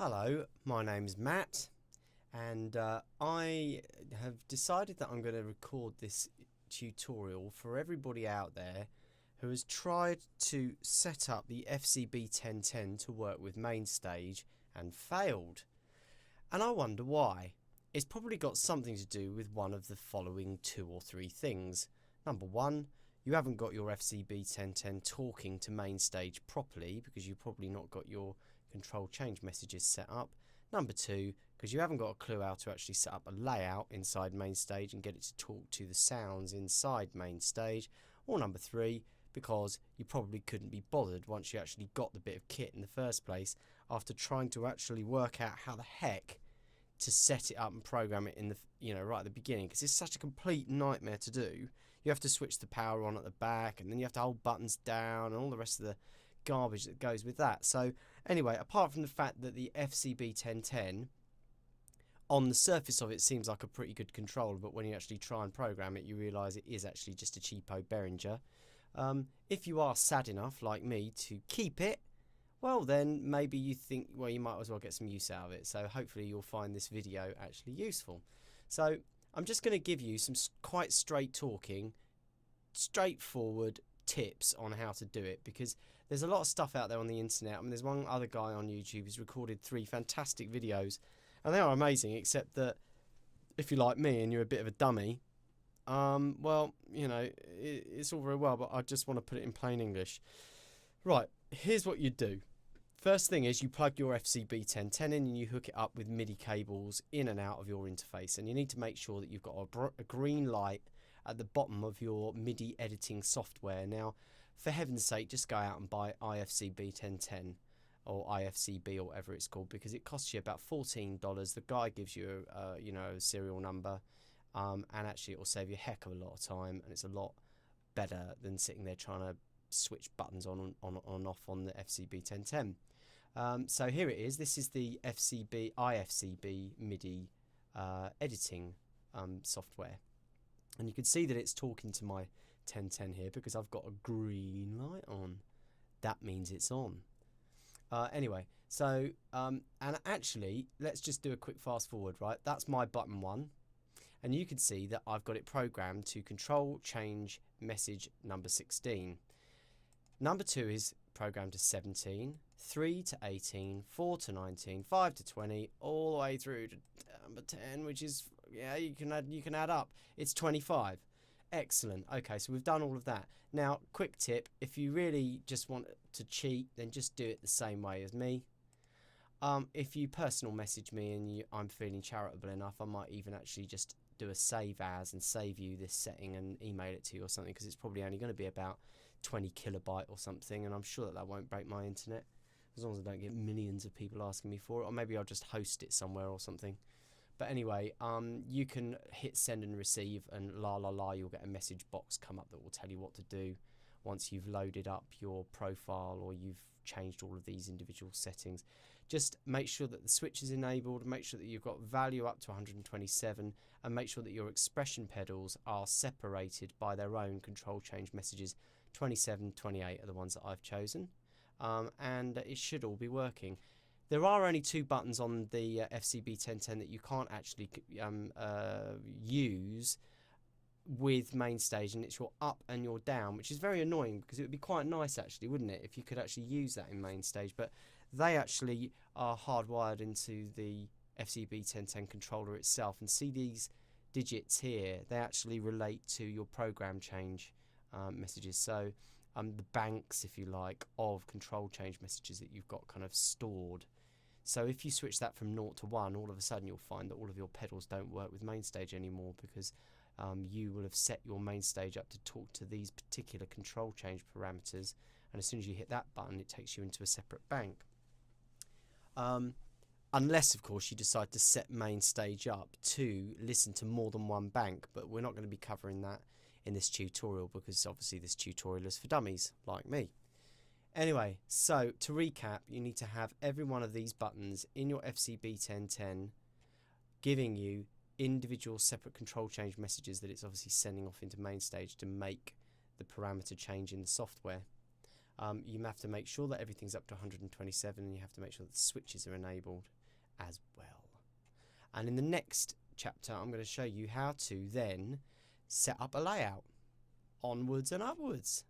Hello, my name's Matt, and I have decided that I'm going to record this tutorial for everybody out there who has tried to set up the FCB1010 to work with mainstage and failed. And I wonder why. It's probably got something to do with one of the following 2 or 3 things. Number 1, you haven't got your FCB1010 talking to mainstage properly because you've probably not got your control change messages set up. Number 2, because you haven't got a clue how to actually set up a layout inside mainstage and get it to talk to the sounds inside mainstage. Or number 3, because you probably couldn't be bothered once you actually got the bit of kit in the first place after trying to actually work out how the heck to set it up and program it in the right at the beginning, because it's such a complete nightmare to do. You have to switch the power on at the back, and then you have to hold buttons down and all the rest of the garbage that goes with that. So anyway, apart from the fact that the FCB1010 on the surface of it seems like a pretty good controller, but when you actually try and program it, you realise it is actually just a cheapo Behringer. If you are sad enough, like me, to keep it, well then maybe you think, well, you might as well get some use out of it. So hopefully you'll find this video actually useful. So I'm just going to give you some quite straight talking, straightforward tips on how to do it, because there's a lot of stuff out there on the internet. I mean, there's one other guy on YouTube who's recorded 3 fantastic videos, and they are amazing, except that if you're like me and you're a bit of a dummy, well, you know, it's all very well, but I just want to put it in plain English. Right, here's what you do. First thing is you plug your FCB1010 in and you hook it up with MIDI cables in and out of your interface, and you need to make sure that you've got a green light at the bottom of your MIDI editing software. Now, for heaven's sake, just go out and buy IFCB1010 or IFCB or whatever it's called, because it costs you about $14. The guy gives you a serial number, and actually it will save you a heck of a lot of time, and it's a lot better than sitting there trying to switch buttons on and off on the FCB1010. So here it is. This is the IFCB MIDI editing software, and you can see that it's talking to my 1010 here because I've got a green light on. That means it's on. Anyway, so and actually let's just do a quick fast forward. Right, that's my button 1, and you can see that I've got it programmed to control change message number 16. Number 2 is programmed to 17, 3 to 18, 4 to 19, 5 to 20, all the way through to number 10, which is, yeah, you can add up. It's 25. Excellent. Okay, so we've done all of that. Now, quick tip, if you really just want to cheat, then just do it the same way as me. If you personal message me and I'm feeling charitable enough, I might even actually just do a save as and save you this setting and email it to you or something, because it's probably only going to be about 20 kilobyte or something, and I'm sure that won't break my internet, as long as I don't get millions of people asking me for it. Or maybe I'll just host it somewhere or something. But anyway, you can hit send and receive, and you'll get a message box come up that will tell you what to do once you've loaded up your profile or you've changed all of these individual settings. Just make sure that the switch is enabled, make sure that you've got value up to 127, and make sure that your expression pedals are separated by their own control change messages. 27, 28 are the ones that I've chosen, and it should all be working. There are only 2 buttons on the FCB1010 that you can't actually use with mainstage, and it's your up and your down, which is very annoying, because it would be quite nice actually, wouldn't it, if you could actually use that in mainstage, but they actually are hardwired into the FCB1010 controller itself. And see these digits here, they actually relate to your program change messages, so the banks, if you like, of control change messages that you've got kind of stored. So if you switch that from 0 to 1, all of a sudden you'll find that all of your pedals don't work with mainstage anymore, because you will have set your mainstage up to talk to these particular control change parameters, and as soon as you hit that button, it takes you into a separate bank. Unless, of course, you decide to set mainstage up to listen to more than one bank, but we're not going to be covering that in this tutorial, because obviously this tutorial is for dummies like me. Anyway, so to recap, you need to have every one of these buttons in your FCB1010 giving you individual separate control change messages that it's obviously sending off into mainstage to make the parameter change in the software. You have to make sure that everything's up to 127, and you have to make sure that the switches are enabled as well. And in the next chapter, I'm going to show you how to then set up a layout onwards and upwards.